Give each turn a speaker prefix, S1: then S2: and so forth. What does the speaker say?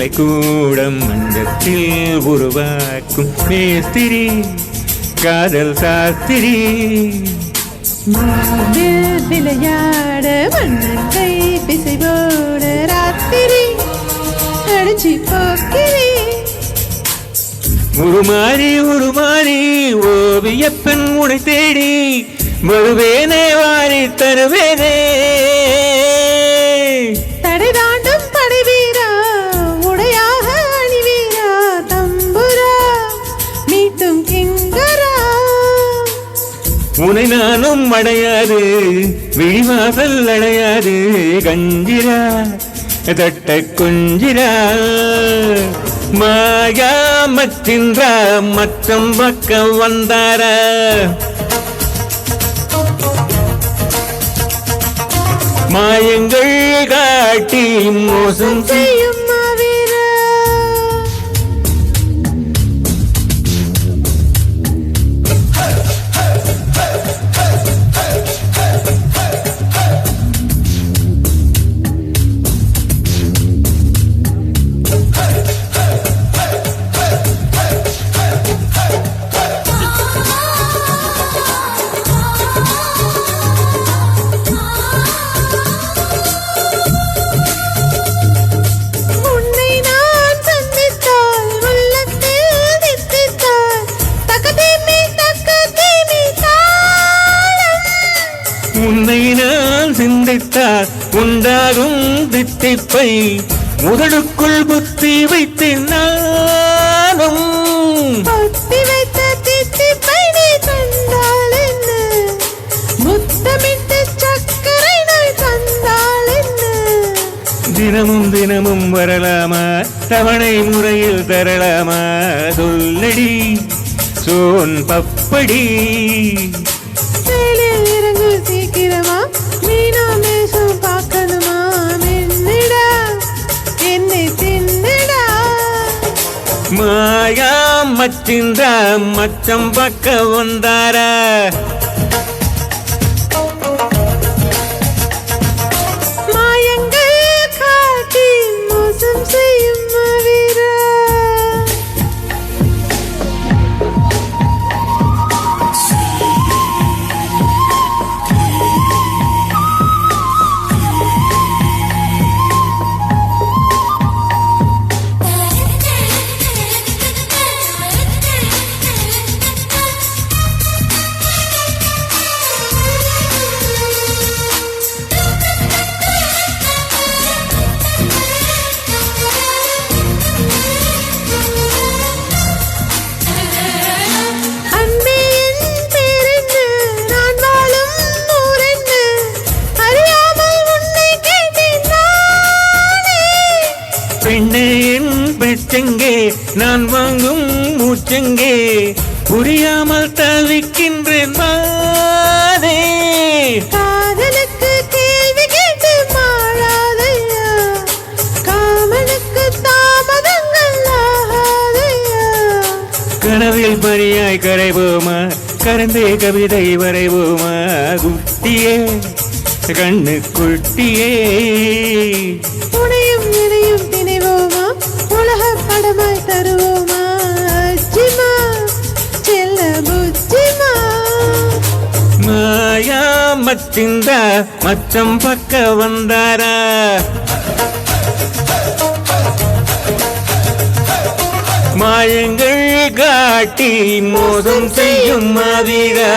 S1: கலைக்கூடம் மஞ்சத்தில் உருவாக்கும் மேஸ்திரி காதல் சாஸ்திரி
S2: விளையாட மண்ணங்கை பிசைவோட ராத்திரி அடிச்சு போக்கிரி
S1: உருமாறி ஓவியப்பெண் உடை தேடி வருவேனே வாரி தருவேனே
S2: தடை தாண்டும் படைவீரா உடையாக அணிவீரா தம்புரா மீட்டும் கிங்கரா
S1: உனை நானும் அடையாது விழிவாசல் அடையாது கஞ்சிரா தட்ட குஞ்சிரா மாயா மச்சின்ற மச்சம் பக்கம் வந்தார மாயங்கள் காட்டி மோசம்
S2: செய்யும் மாவீரா
S1: உன்னை நான் சிந்தித்தால் உண்டாகும் தித்திப்பை முதலுக்குள் புத்தி வைத்தேன் நானும்
S2: புத்தி வைத்த தித்திப்பை நீ தந்தால் என்ன முத்தமிட்டு சக்கரை நாய் தந்தால் என்ன
S1: தினமும் வரலாமா தவணை முறையில் தரலாமா சொல்லடி சோன் பப்படி
S2: சீக்கிரமா மீனா மேசம் பார்க்கணுமா மென்னிடா என்னை தின்னிடா
S1: மாயா மச்சிந்த மச்சம் பக்க வந்தார
S2: மாயங்கள் காட்டி மோசம் செய்யும் மாவீரா
S1: பெண்ணே என் பெற்றெங்கே நான் வாங்கும் மூச்செங்கே புரியாமல் தவிக்கின்றேன் மாதே
S2: காதலுக்கு கேள்வி கேட்டு மாறாதையா காமனுக்கு தாமதங்கள் ஆகாதையா
S1: கனவில் பணியாய் கரைவோமா கரந்தே கவிதை வரைவோமா குட்டியே கண்ணு குட்டியே
S2: உனையும் இணையும் திணைவோமா உலக படமாய் தருவோமா அச்சிமா செல்ல புச்சிமா
S1: மாயா மச்சிந்த மச்சம் பக்க வந்தாரா மாயங்கள் காட்டி மோசம் செய்யும் மாதிரா